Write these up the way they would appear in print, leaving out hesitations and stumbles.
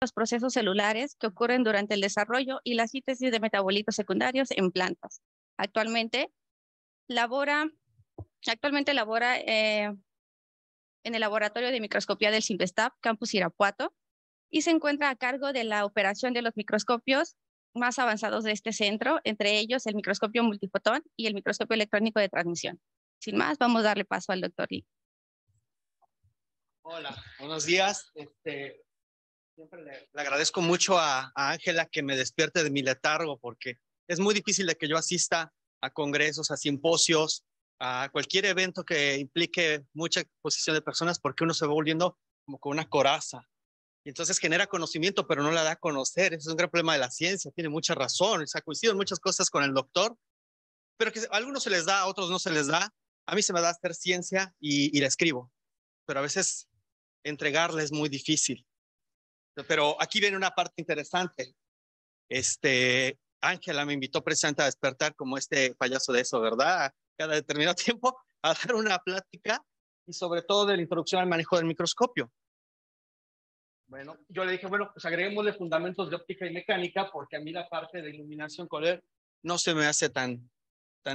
los procesos celulares que ocurren durante el desarrollo y la síntesis de metabolitos secundarios en plantas. Actualmente labora en el Laboratorio de Microscopía del CIMPESTAB, Campus Irapuato, y se encuentra a cargo de la operación de los microscopios más avanzados de este centro, entre ellos el microscopio multifotón y el microscopio electrónico de transmisión. Sin más, vamos a darle paso al doctor Lee. Hola, buenos días. Siempre le agradezco mucho a Ángela que me despierte de mi letargo, porque es muy difícil de que yo asista a congresos, a simposios, a cualquier evento que implique mucha exposición de personas, porque uno se va volviendo como con una coraza. Y entonces genera conocimiento, pero no la da a conocer. Ese es un gran problema de la ciencia. Tiene mucha razón. Se ha coincidido en muchas cosas con el doctor, pero que a algunos se les da, a otros no se les da. A mí se me da hacer ciencia y la escribo, pero a veces entregarla es muy difícil. Pero aquí viene una parte interesante. Ángela me invitó precisamente a despertar como este payaso de eso, ¿verdad? Cada determinado tiempo a dar una plática y sobre todo de la introducción al manejo del microscopio. Bueno, yo le dije, bueno, pues agreguémosle fundamentos de óptica y mecánica, porque a mí la parte de iluminación color no se me hace tan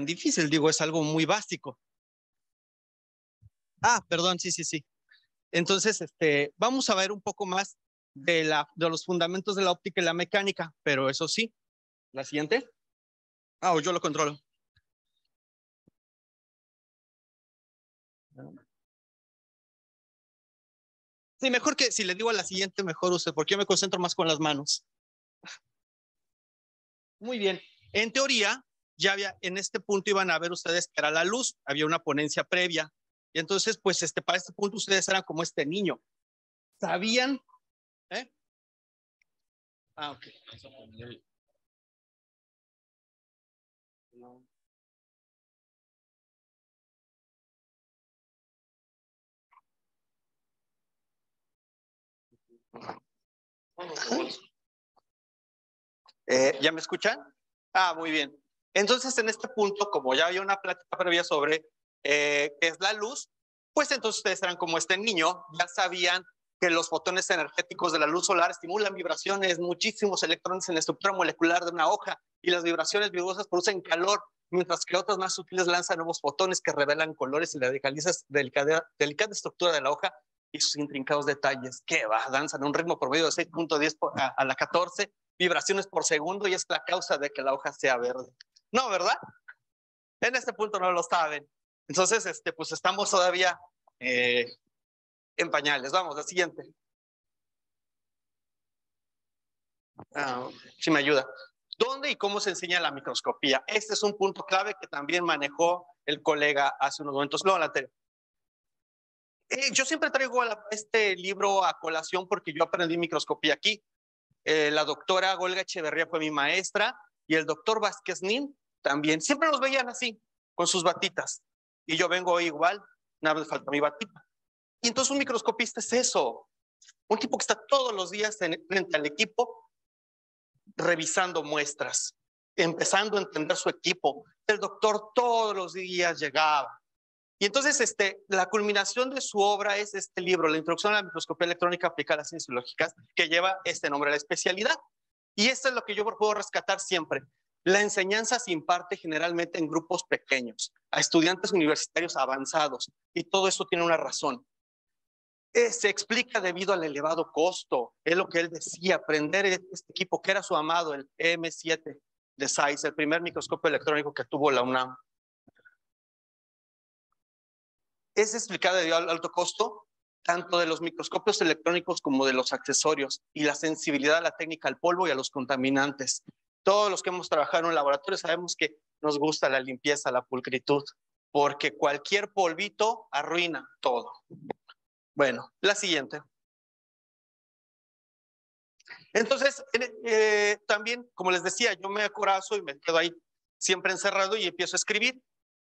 difícil, digo, es algo muy básico. Ah, perdón, sí. Entonces, vamos a ver un poco más de los fundamentos de la óptica y la mecánica, pero eso sí, la siguiente. O yo lo controlo. Sí, mejor que si le digo a la siguiente, mejor usted, porque yo me concentro más con las manos. Muy bien. En teoría, ya en este punto iban a ver ustedes que era la luz, había una ponencia previa. Y entonces, pues, para este punto ustedes eran como este niño. ¿Sabían? Ok. No. ¿Ya me escuchan? Muy bien. Entonces, en este punto, como ya había una plática previa sobre qué es la luz, pues entonces ustedes eran como este niño, ya sabían que los fotones energéticos de la luz solar estimulan vibraciones, muchísimos electrones en la estructura molecular de una hoja, y las vibraciones vigorosas producen calor, mientras que otras más sutiles lanzan nuevos fotones que revelan colores y la delicada estructura de la hoja y sus intrincados detalles. ¿Qué va? Danzan a un ritmo promedio de 6.10 a la 14 vibraciones por segundo, y es la causa de que la hoja sea verde. No, ¿verdad? En este punto no lo saben. Entonces, pues estamos todavía en pañales. Vamos, la siguiente. Si me ayuda. ¿Dónde y cómo se enseña la microscopía? Este es un punto clave que también manejó el colega hace unos momentos. No, la anterior. Yo siempre traigo este libro a colación porque yo aprendí microscopía aquí. La doctora Olga Echeverría fue mi maestra y el doctor Vázquez Nin también. Siempre nos veían así, con sus batitas. Y yo vengo hoy igual, nada más falta mi batita. Y entonces un microscopista es eso, un tipo que está todos los días frente al equipo revisando muestras, empezando a entender su equipo. El doctor todos los días llegaba. Y entonces la culminación de su obra es este libro, La Introducción a la Microscopía Electrónica aplicada a las Ciencias Biológicas, que lleva este nombre a la especialidad. Y esto es lo que yo puedo rescatar siempre. La enseñanza se imparte generalmente en grupos pequeños, a estudiantes universitarios avanzados, y todo esto tiene una razón. Se explica debido al elevado costo. Es lo que él decía, aprender este equipo que era su amado, el M7 de Zeiss, el primer microscopio electrónico que tuvo la UNAM. Es explicada debido al alto costo, tanto de los microscopios electrónicos como de los accesorios, y la sensibilidad a la técnica al polvo y a los contaminantes. Todos los que hemos trabajado en un laboratorio sabemos que nos gusta la limpieza, la pulcritud, porque cualquier polvito arruina todo. Bueno, la siguiente. Entonces, también, como les decía, yo me acorazo y me quedo ahí siempre encerrado y empiezo a escribir.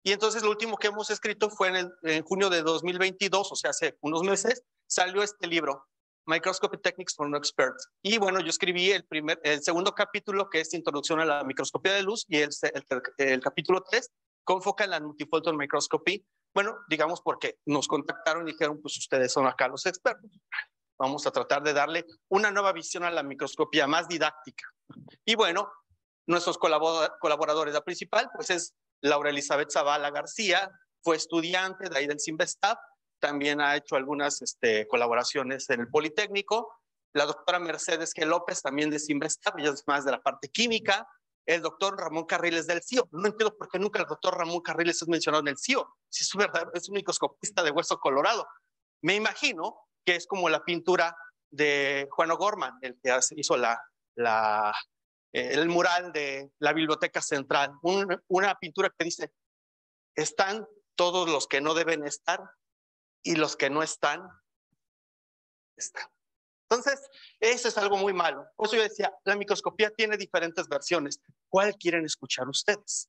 Y entonces lo último que hemos escrito fue en junio de 2022, o sea, hace unos meses, salió este libro, Microscopy Techniques for Non-Experts. Y bueno, yo escribí el segundo capítulo, que es Introducción a la Microscopía de Luz, y el capítulo 3, con foco en la Multiphoton Microscopy. Bueno, digamos porque nos contactaron y dijeron, pues ustedes son acá los expertos. vamos a tratar de darle una nueva visión a la microscopía, más didáctica. Y bueno, nuestros colaboradores, la principal pues es Laura Elizabeth Zavala García, fue estudiante de ahí del CIMBESTAB, también ha hecho algunas colaboraciones en el Politécnico. La doctora Mercedes G. López, también de CIMBESTAB, ella es más de la parte química. El doctor Ramón Carriles del CIO. No entiendo por qué nunca el doctor Ramón Carriles es mencionado en el CIO. Si es verdad, es un microscopista de hueso colorado. Me imagino que es como la pintura de Juan O'Gorman, el que hizo el mural de la Biblioteca Central. Una pintura que dice, están todos los que no deben estar y los que no están. Entonces, eso es algo muy malo. Por eso yo decía, la microscopía tiene diferentes versiones. ¿Cuál quieren escuchar ustedes?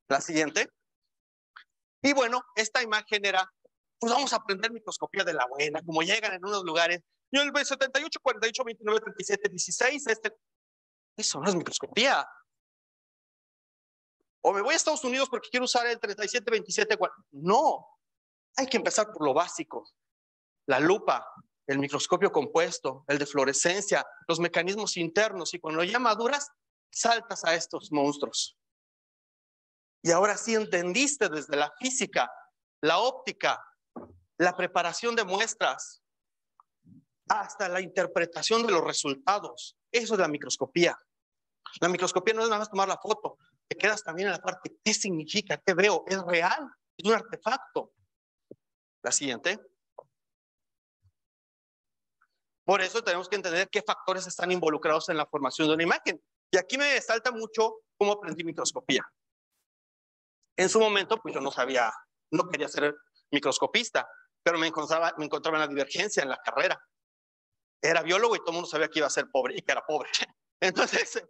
La siguiente. Y bueno, esta imagen era, pues vamos a aprender microscopía de la buena, como llegan en unos lugares. Yo el 78, 48, 29, 37, 16, eso no es microscopía. O me voy a Estados Unidos porque quiero usar el 37, 27, 40. No, hay que empezar por lo básico. La lupa, el microscopio compuesto, el de fluorescencia, los mecanismos internos, y cuando ya maduras, saltas a estos monstruos. Y ahora sí entendiste desde la física, la óptica, la preparación de muestras, hasta la interpretación de los resultados. Eso es la microscopía. La microscopía no es nada más tomar la foto, te quedas también en la parte, ¿qué significa? ¿Qué veo? ¿Es real? ¿Es un artefacto? La siguiente. Por eso tenemos que entender qué factores están involucrados en la formación de una imagen. Y aquí me salta mucho cómo aprendí microscopía. En su momento, pues yo no sabía, no quería ser microscopista, pero me encontraba en la divergencia en la carrera. Era biólogo y todo el mundo sabía que iba a ser pobre y que era pobre. Entonces,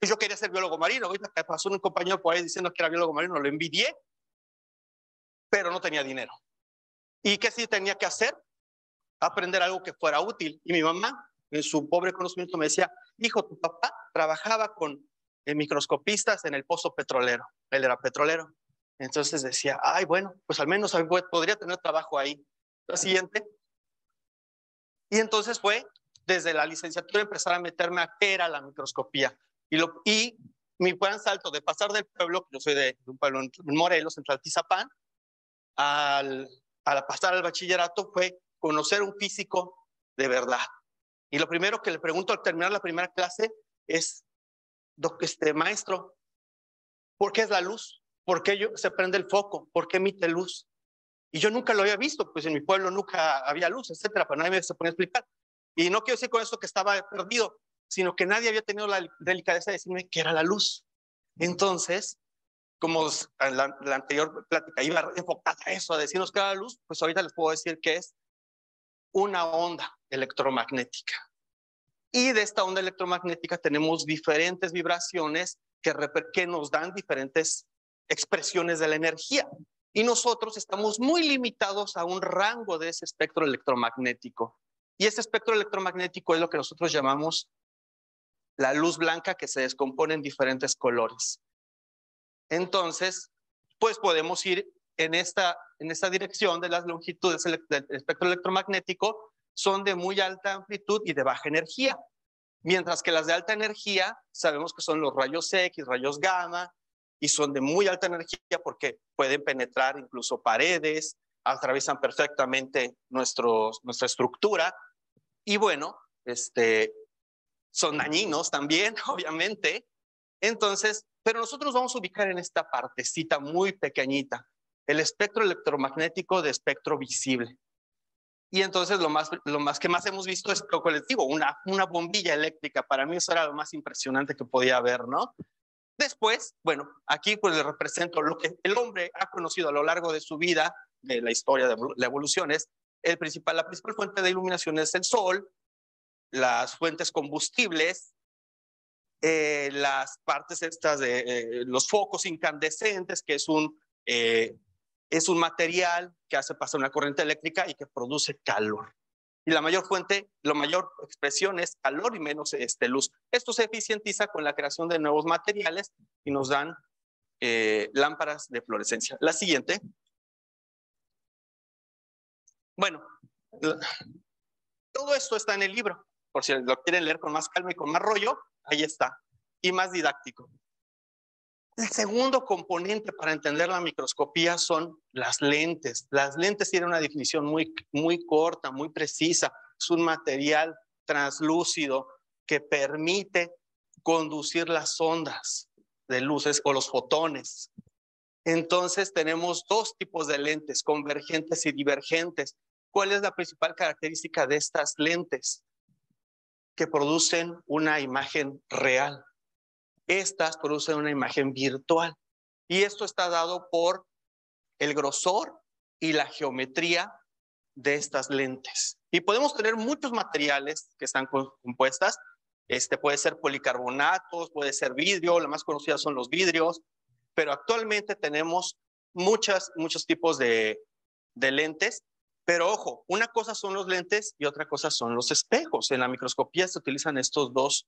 yo quería ser biólogo marino. Ahorita que pasó un compañero por ahí diciendo que era biólogo marino, lo envidié, pero no tenía dinero. ¿Y qué sí tenía que hacer? Aprender algo que fuera útil. Y mi mamá, en su pobre conocimiento, me decía, hijo, tu papá trabajaba con microscopistas en el pozo petrolero. Él era petrolero. Entonces decía, ay, bueno, pues al menos podría tener trabajo ahí. La siguiente. Y entonces fue desde la licenciatura empezar a meterme a qué era la microscopía. Y mi gran salto de pasar del pueblo, yo soy de un pueblo en Morelos, en Tlaltizapán, a pasar al bachillerato fue conocer un físico de verdad. Y lo primero que le pregunto al terminar la primera clase es, maestro, ¿por qué es la luz? ¿Por qué se prende el foco? ¿Por qué emite luz? Y yo nunca lo había visto, pues en mi pueblo nunca había luz, etcétera, pero nadie se ponía a explicar. Y no quiero decir con eso que estaba perdido, sino que nadie había tenido la delicadeza de decirme qué era la luz. Entonces, como la anterior plática iba enfocada a eso, a decirnos qué era la luz, pues ahorita les puedo decir que es una onda electromagnética. Y de esta onda electromagnética tenemos diferentes vibraciones que nos dan diferentes expresiones de la energía. Y nosotros estamos muy limitados a un rango de ese espectro electromagnético. Y ese espectro electromagnético es lo que nosotros llamamos la luz blanca, que se descompone en diferentes colores. Entonces, pues podemos ir en esta dirección de las longitudes del espectro electromagnético, son de muy alta amplitud y de baja energía. Mientras que las de alta energía, sabemos que son los rayos X, rayos gamma, y son de muy alta energía porque pueden penetrar incluso paredes, atraviesan perfectamente nuestra estructura. Y bueno, son dañinos también, obviamente. Entonces, pero nosotros vamos a ubicar en esta partecita muy pequeñita, el espectro electromagnético de espectro visible. Y entonces lo más que más hemos visto es, como les digo, una bombilla eléctrica. Para mí eso era lo más impresionante que podía haber, ¿no? Después, bueno, aquí pues les represento lo que el hombre ha conocido a lo largo de su vida, de la historia de la evolución, es la principal fuente de iluminación es el sol, las fuentes combustibles, las partes estas de los focos incandescentes, que es un material que hace pasar una corriente eléctrica y que produce calor. Y la mayor expresión es calor y menos luz. Esto se eficientiza con la creación de nuevos materiales y nos dan lámparas de fluorescencia. La siguiente. Bueno, todo esto está en el libro. Por si lo quieren leer con más calma y con más rollo, ahí está. Y más didáctico. El segundo componente para entender la microscopía son las lentes. Las lentes tienen una definición muy corta, muy precisa. Es un material translúcido que permite conducir las ondas de luces o los fotones. Entonces tenemos dos tipos de lentes, convergentes y divergentes. ¿Cuál es la principal característica de estas lentes? Que producen una imagen real. Estas producen una imagen virtual. Y esto está dado por el grosor y la geometría de estas lentes. Y podemos tener muchos materiales que están compuestas. Puede ser policarbonatos, puede ser vidrio, la más conocida son los vidrios, pero actualmente tenemos muchos tipos de lentes. Pero ojo, una cosa son los lentes y otra cosa son los espejos. En la microscopía se utilizan estas dos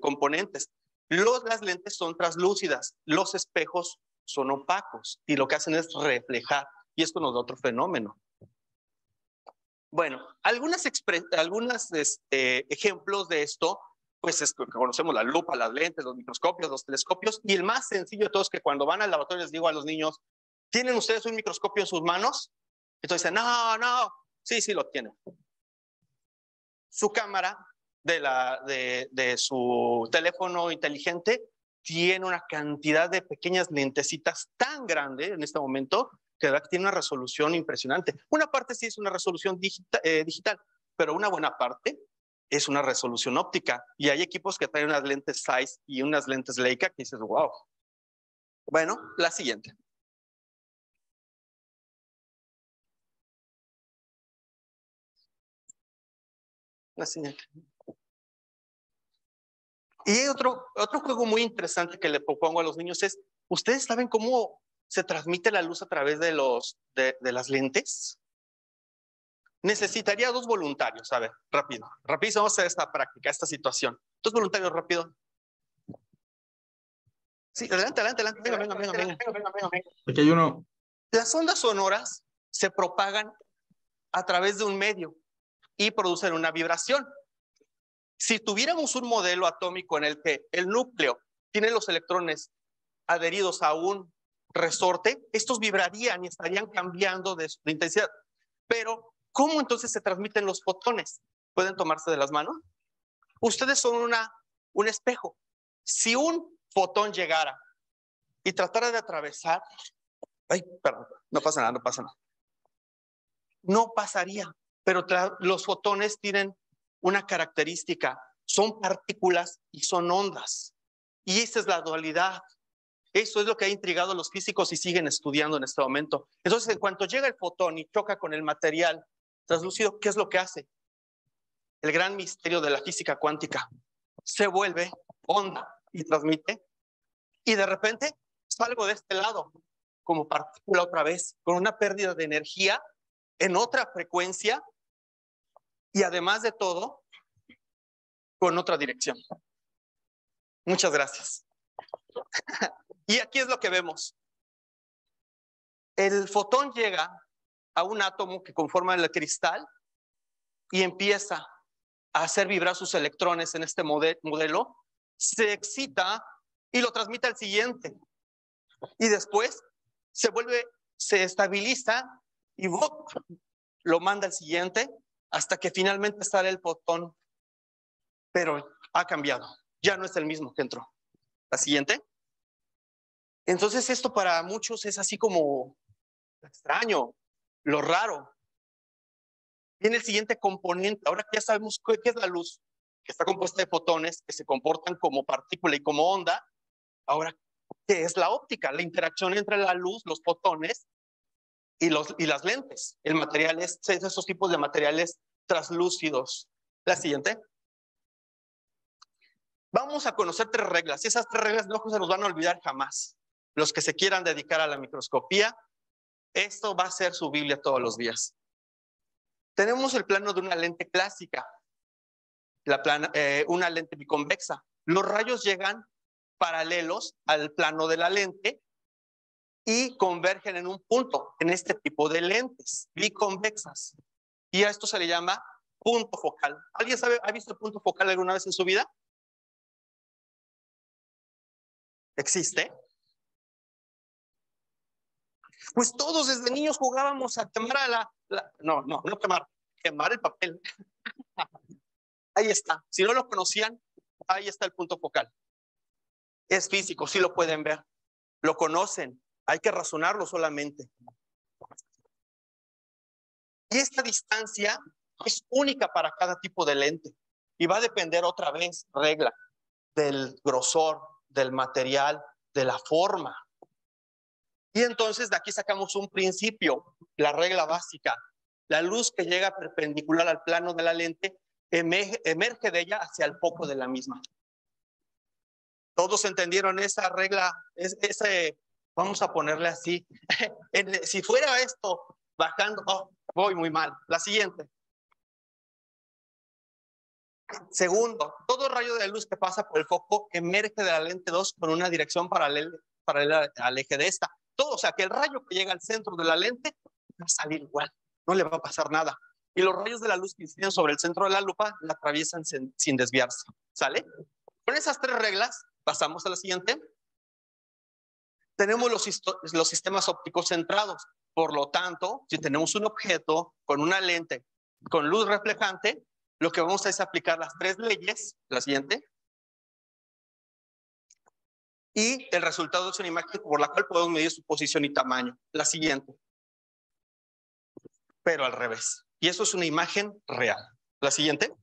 componentes. Las lentes son translúcidas, los espejos son opacos y lo que hacen es reflejar, y esto nos da otro fenómeno. Bueno, algunos ejemplos de esto, pues es que conocemos la lupa, las lentes, los microscopios, los telescopios, y el más sencillo de todos, que cuando van al laboratorio les digo a los niños, ¿tienen ustedes un microscopio en sus manos? Entonces dicen, no, sí lo tienen. Su cámara de su teléfono inteligente tiene una cantidad de pequeñas lentecitas tan grande en este momento que tiene una resolución impresionante. Una parte sí es una resolución digital, pero una buena parte es una resolución óptica. Y hay equipos que traen unas lentes Zeiss y unas lentes Leica que dices, wow. Bueno, la siguiente. La siguiente. Y otro juego muy interesante que le propongo a los niños es, ¿ustedes saben cómo se transmite la luz a través de las lentes? Necesitaría dos voluntarios. A ver, rápido. Vamos a hacer esta práctica, esta situación. Dos voluntarios, rápido. Sí, adelante. Venga. Aquí hay uno. Las ondas sonoras se propagan a través de un medio y producen una vibración. Si tuviéramos un modelo atómico en el que el núcleo tiene los electrones adheridos a un resorte, estos vibrarían y estarían cambiando de intensidad. Pero, ¿cómo entonces se transmiten los fotones? ¿Pueden tomarse de las manos? Ustedes son un espejo. Si un fotón llegara y tratara de atravesar, perdón, no pasa nada. No pasaría, pero los fotones tienen una característica, son partículas y son ondas. Y esa es la dualidad. Eso es lo que ha intrigado a los físicos y siguen estudiando en este momento. Entonces, en cuanto llega el fotón y choca con el material translúcido, ¿qué es lo que hace? El gran misterio de la física cuántica. Se vuelve onda y transmite. Y de repente salgo de este lado como partícula otra vez, con una pérdida de energía en otra frecuencia y además de todo, con otra dirección. Muchas gracias. Y aquí es lo que vemos. El fotón llega a un átomo que conforma el cristal y empieza a hacer vibrar sus electrones en este modelo, se excita y lo transmite al siguiente. Y después se estabiliza y lo manda al siguiente hasta que finalmente sale el fotón. Pero ha cambiado. Ya no es el mismo que entró. La siguiente. Entonces esto para muchos es así como extraño, lo raro. Viene el siguiente componente. Ahora que ya sabemos qué es la luz, que está compuesta de fotones que se comportan como partícula y como onda. Ahora, ¿qué es la óptica? La interacción entre la luz, los fotones y las lentes. El material es esos tipos de materiales translúcidos. La siguiente. Vamos a conocer 3 reglas. Y esas 3 reglas no se nos van a olvidar jamás. Los que se quieran dedicar a la microscopía, esto va a ser su Biblia todos los días. Tenemos el plano de una lente clásica, una lente biconvexa. Los rayos llegan paralelos al plano de la lente y convergen en un punto, en este tipo de lentes biconvexas. Y a esto se le llama punto focal. ¿Alguien sabe, ha visto el punto focal alguna vez en su vida? ¿Existe? Pues todos desde niños jugábamos a quemar a no quemar el papel. Ahí está. Si no lo conocían, ahí está el punto focal. Es físico, sí lo pueden ver. Lo conocen. Hay que razonarlo solamente. Y esta distancia es única para cada tipo de lente. Y va a depender otra vez, regla, del grosor, del material, de la forma. Y entonces de aquí sacamos un principio, la regla básica. La luz que llega perpendicular al plano de la lente emerge de ella hacia el foco de la misma. ¿Todos entendieron esa regla? Vamos a ponerle así. Si fuera esto bajando, voy muy mal. La siguiente. Segundo, todo rayo de luz que pasa por el foco emerge de la lente 2 con una dirección paralela al eje de esta. Todo, o sea, que el rayo que llega al centro de la lente va a salir igual, no le va a pasar nada. Y los rayos de la luz que inciden sobre el centro de la lupa la atraviesan sin desviarse. ¿Sale? Con esas tres reglas, pasamos a la siguiente. Tenemos los sistemas ópticos centrados. Por lo tanto, si tenemos un objeto con una lente con luz reflejante, lo que vamos a es aplicar las tres leyes, la siguiente, y el resultado es una imagen por la cual podemos medir su posición y tamaño, la siguiente, pero al revés. Y eso es una imagen real, la siguiente.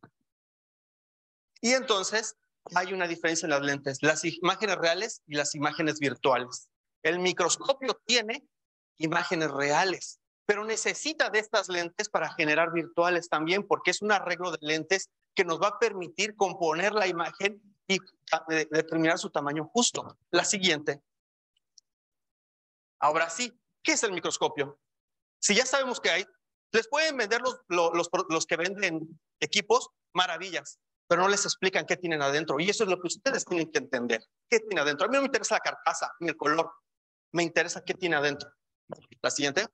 Y entonces hay una diferencia en las lentes, las imágenes reales y las imágenes virtuales. El microscopio tiene imágenes reales, pero necesita de estas lentes para generar virtuales también, porque es un arreglo de lentes que nos va a permitir componer la imagen y determinar su tamaño justo. La siguiente. Ahora sí, ¿qué es el microscopio? Si ya sabemos que hay, les pueden vender los que venden equipos maravillas, pero no les explican qué tienen adentro. Y eso es lo que ustedes tienen que entender. ¿Qué tiene adentro? A mí no me interesa la carcasa ni el color. Me interesa qué tiene adentro. La siguiente.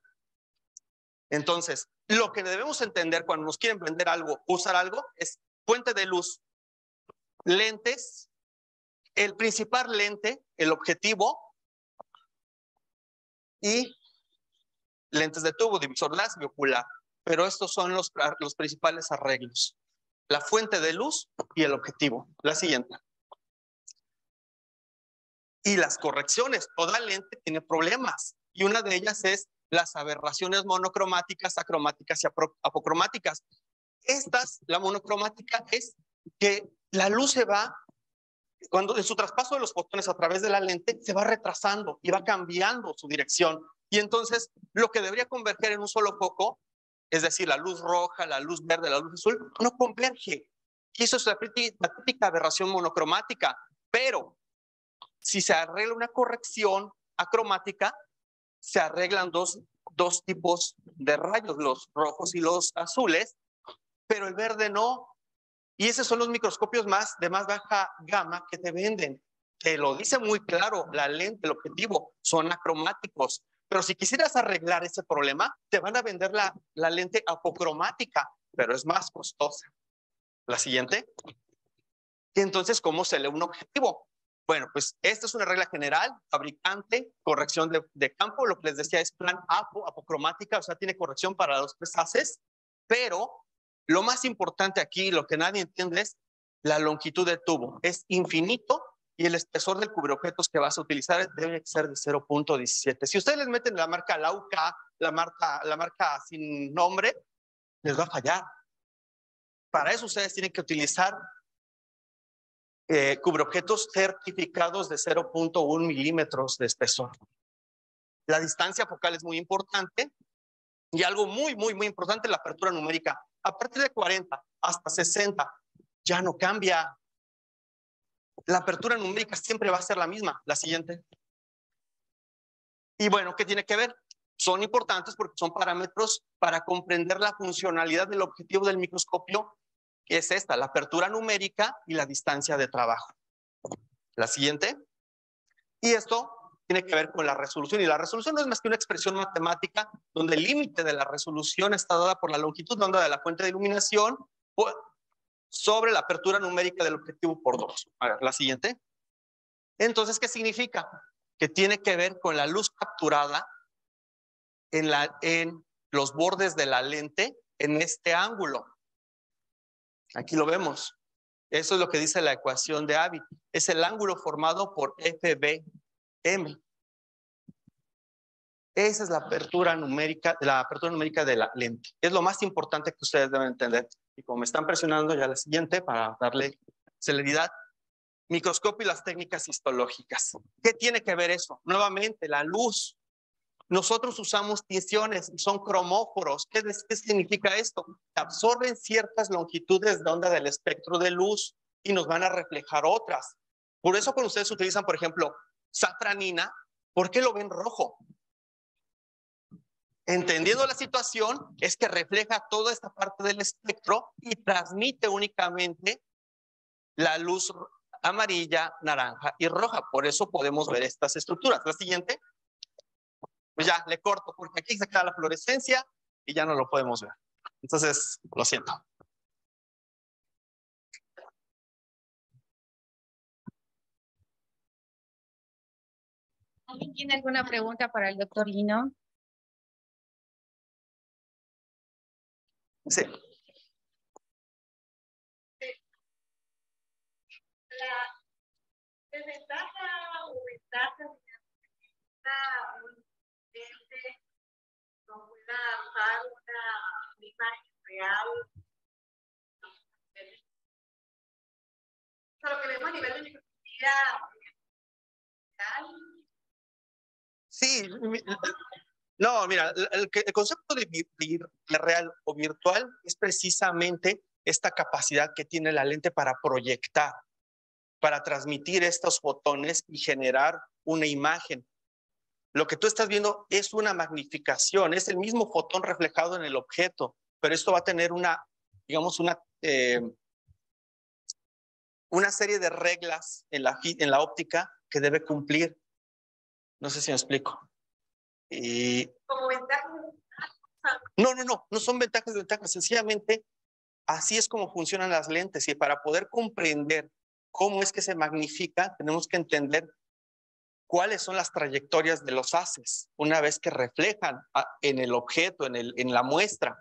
Entonces, lo que debemos entender cuando nos quieren vender algo, usar algo, es fuente de luz, lentes, el principal lente, el objetivo y lentes de tubo, divisor láser y ocular. Pero estos son los principales arreglos. La fuente de luz y el objetivo. La siguiente. Y las correcciones. Toda lente tiene problemas. Y una de ellas es las aberraciones monocromáticas, acromáticas y apocromáticas. La monocromática es que la luz se va, cuando en su traspaso de los fotones a través de la lente, se va retrasando y va cambiando su dirección. Y entonces, lo que debería converger en un solo foco, es decir, la luz roja, la luz verde, la luz azul, no converge. Y eso es la típica aberración monocromática. Pero, si se arregla una corrección acromática, se arreglan dos tipos de rayos, los rojos y los azules, pero el verde no. Y esos son los microscopios de más baja gama que te venden. Te lo dice muy claro, la lente, el objetivo, son acromáticos. Pero si quisieras arreglar ese problema, te van a vender la lente apocromática, pero es más costosa. La siguiente. Y entonces, ¿cómo se lee un objetivo? Bueno, pues esta es una regla general, fabricante, corrección de campo, lo que les decía es plan apocromática, o sea, tiene corrección para los tres haces, pero lo más importante aquí, lo que nadie entiende es la longitud del tubo, es infinito y el espesor del cubreobjetos que vas a utilizar debe ser de 0.17. Si ustedes les meten la marca Lauca, la marca sin nombre, les va a fallar. Para eso ustedes tienen que utilizar cubreobjetos certificados de 0.1 milímetros de espesor. La distancia focal es muy importante y algo muy, muy, muy importante, la apertura numérica. A partir de 40 hasta 60 ya no cambia. La apertura numérica siempre va a ser la misma. La siguiente. Y bueno, ¿qué tiene que ver? Son importantes porque son parámetros para comprender la funcionalidad del objetivo del microscopio, que es esta, la apertura numérica y la distancia de trabajo. La siguiente. Y esto tiene que ver con la resolución. Y la resolución no es más que una expresión matemática donde el límite de la resolución está dada por la longitud de onda de la fuente de iluminación sobre la apertura numérica del objetivo por 2. A ver, la siguiente. Entonces, ¿qué significa? Que tiene que ver con la luz capturada en los bordes de la lente en este ángulo. Aquí lo vemos. Eso es lo que dice la ecuación de Abbott. Es el ángulo formado por FBM. Esa es la apertura numérica de la lente. Es lo más importante que ustedes deben entender. Y como me están presionando, ya la siguiente para darle celeridad. Microscopio y las técnicas histológicas. ¿Qué tiene que ver eso? Nuevamente, la luz. Nosotros usamos tinciones, son cromóforos. ¿Qué significa esto? Absorben ciertas longitudes de onda del espectro de luz y nos van a reflejar otras. Por eso cuando ustedes utilizan, por ejemplo, safranina, ¿por qué lo ven rojo? Entendiendo la situación, es que refleja toda esta parte del espectro y transmite únicamente la luz amarilla, naranja y roja. Por eso podemos ver estas estructuras. La siguiente. Pues ya, le corto, porque aquí se queda la fluorescencia y ya no lo podemos ver. Entonces, lo siento. ¿Alguien tiene alguna pregunta para el doctor Lino? Sí. La desventaja o ventaja de un lente no pueda usar una imagen real. O sea, lo que vemos a nivel de microscopía real. Sí, no, mira, el concepto de real o virtual es precisamente esta capacidad que tiene la lente para proyectar, para transmitir estos fotones y generar una imagen. Lo que tú estás viendo es una magnificación, es el mismo fotón reflejado en el objeto, pero esto va a tener una, digamos, una serie de reglas en la óptica que debe cumplir. No sé si me explico. Como ventaja. No son ventajas, sencillamente así es como funcionan las lentes y para poder comprender cómo es que se magnifica, tenemos que entender cuáles son las trayectorias de los haces una vez que reflejan en el objeto, en la muestra.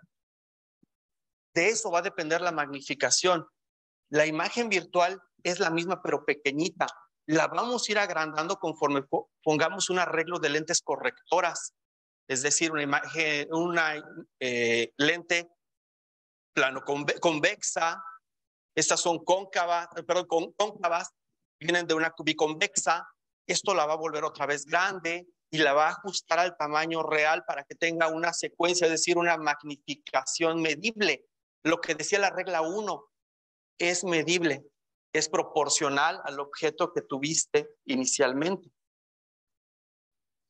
De eso va a depender la magnificación. La imagen virtual es la misma pero pequeñita. La vamos a ir agrandando conforme pongamos un arreglo de lentes correctoras. Es decir, una lente plano convexa. Estas son cóncavas, vienen de una biconvexa. Esto la va a volver otra vez grande y la va a ajustar al tamaño real para que tenga una secuencia, es decir, una magnificación medible. Lo que decía la regla 1 es medible, es proporcional al objeto que tuviste inicialmente.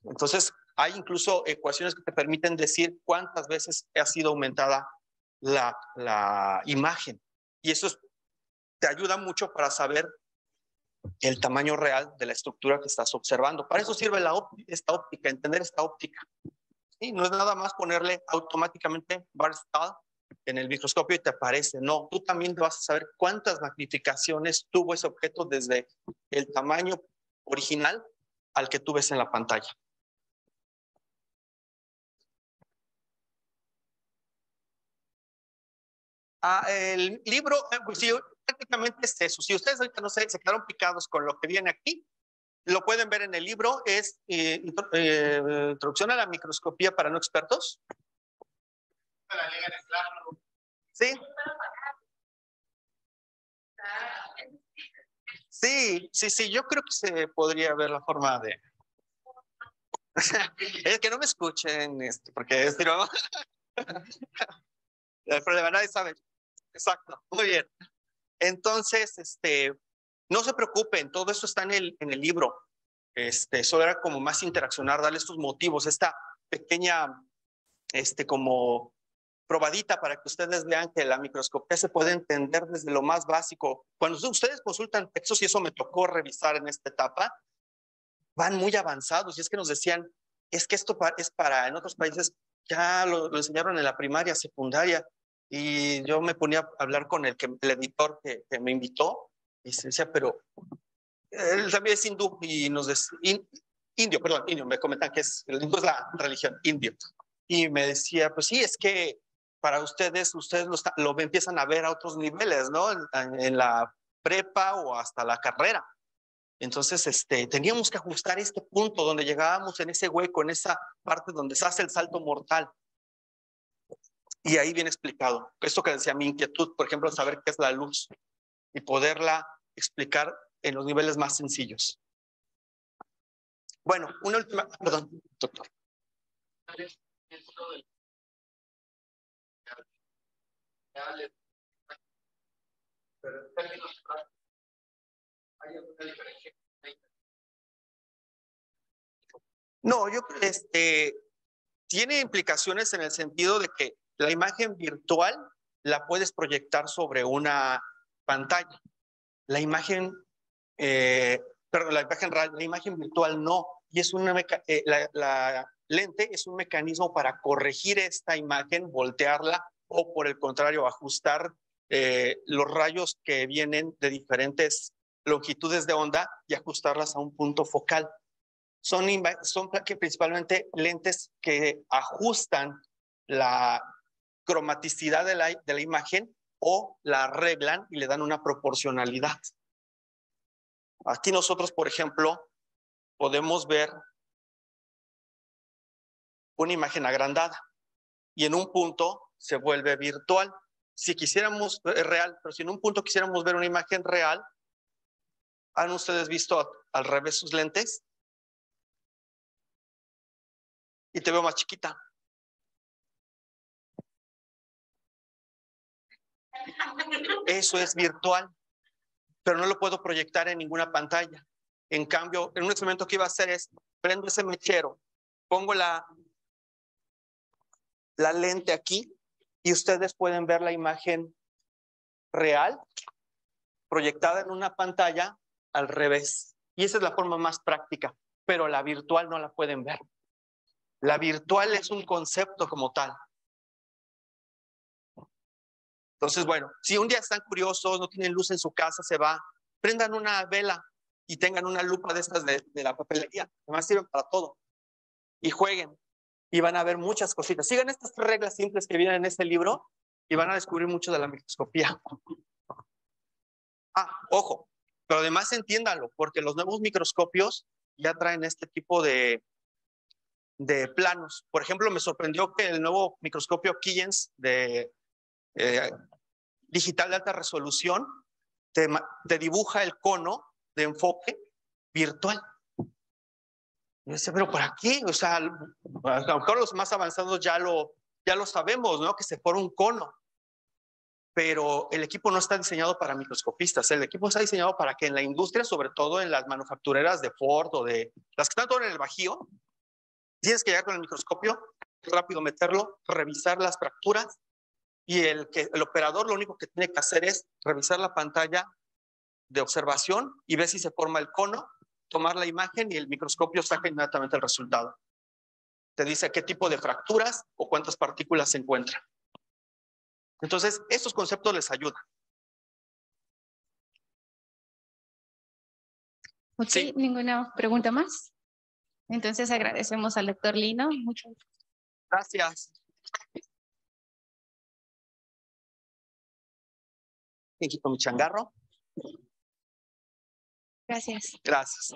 Entonces, hay incluso ecuaciones que te permiten decir cuántas veces ha sido aumentada la imagen. Y eso te ayuda mucho para saber el tamaño real de la estructura que estás observando. Para eso sirve esta óptica, entender esta óptica. ¿Sí? No es nada más ponerle automáticamente Barstal en el microscopio y te aparece. No, tú también vas a saber cuántas magnificaciones tuvo ese objeto desde el tamaño original al que tú ves en la pantalla. El libro, pues sí, prácticamente es eso. Si ustedes ahorita no se quedaron picados con lo que viene aquí, lo pueden ver en el libro. Es Introducción a la microscopía para no expertos. Sí. Sí, yo creo que se podría ver la forma de... Es que no me escuchen, porque es... El problema, nadie sabe. Exacto, muy bien. Entonces, no se preocupen, todo eso está en el libro. Solo era como más interaccionar, darle estos motivos, esta pequeña, como probadita para que ustedes vean que la microscopía se puede entender desde lo más básico. Cuando ustedes consultan textos, y eso me tocó revisar en esta etapa, van muy avanzados, y es que nos decían, es que esto es para, en otros países ya lo enseñaron en la primaria, secundaria, y yo me ponía a hablar con el editor que me invitó, y se decía, pero él también es hindú, y nos decía, indio, me comentan que el hindú es la religión, indio, y me decía, pues sí, es que para ustedes lo empiezan a ver a otros niveles, ¿no? En la prepa o hasta la carrera. Entonces, teníamos que ajustar este punto donde llegábamos en ese hueco, en esa parte donde se hace el salto mortal. Y ahí viene explicado. Esto que decía mi inquietud, por ejemplo, saber qué es la luz y poderla explicar en los niveles más sencillos. Bueno, una última, perdón, doctor. No, tiene implicaciones en el sentido de que la imagen virtual la puedes proyectar sobre una pantalla. La imagen, perdón, la imagen real, la imagen virtual no. Y es la lente es un mecanismo para corregir esta imagen, voltearla o por el contrario, ajustar los rayos que vienen de diferentes longitudes de onda y ajustarlas a un punto focal. Son principalmente lentes que ajustan la cromaticidad de la imagen o la arreglan y le dan una proporcionalidad. Aquí nosotros, por ejemplo, podemos ver una imagen agrandada y en un punto se vuelve virtual. Si quisiéramos, real, pero si en un punto quisiéramos ver una imagen real, ¿han ustedes visto al revés sus lentes? Y te veo más chiquita. Eso es virtual, pero no lo puedo proyectar en ninguna pantalla. En cambio, en un experimento que iba a hacer es, prendo ese mechero, pongo la lente aquí y ustedes pueden ver la imagen real proyectada en una pantalla al revés. Y esa es la forma más práctica, pero la virtual no la pueden ver. La virtual es un concepto como tal. Entonces, bueno, si un día están curiosos, no tienen luz en su casa, prendan una vela y tengan una lupa de estas de la papelería. Además sirven para todo. Y jueguen. Y van a ver muchas cositas. Sigan estas reglas simples que vienen en este libro y van a descubrir mucho de la microscopía. Ojo, pero además entiéndanlo, porque los nuevos microscopios ya traen este tipo de planos. Por ejemplo, me sorprendió que el nuevo microscopio Keyens digital de alta resolución te dibuja el cono de enfoque virtual. Y dice, pero ¿para qué? O sea, a lo mejor los más avanzados ya lo sabemos, ¿no? Que se forma un cono. Pero el equipo no está diseñado para microscopistas. El equipo está diseñado para que en la industria, sobre todo en las manufactureras de Ford o de las que están todo en el Bajío, tienes que llegar con el microscopio, rápido meterlo, revisar las fracturas y el operador lo único que tiene que hacer es revisar la pantalla de observación y ver si se forma el cono, tomar la imagen y el microscopio saca inmediatamente el resultado. Te dice qué tipo de fracturas o cuántas partículas se encuentran. Entonces, estos conceptos les ayudan. Ok, sí. ¿Ninguna pregunta más? Entonces agradecemos al doctor Lino. Muchas gracias. Aquí con mi changarro. Gracias. Gracias.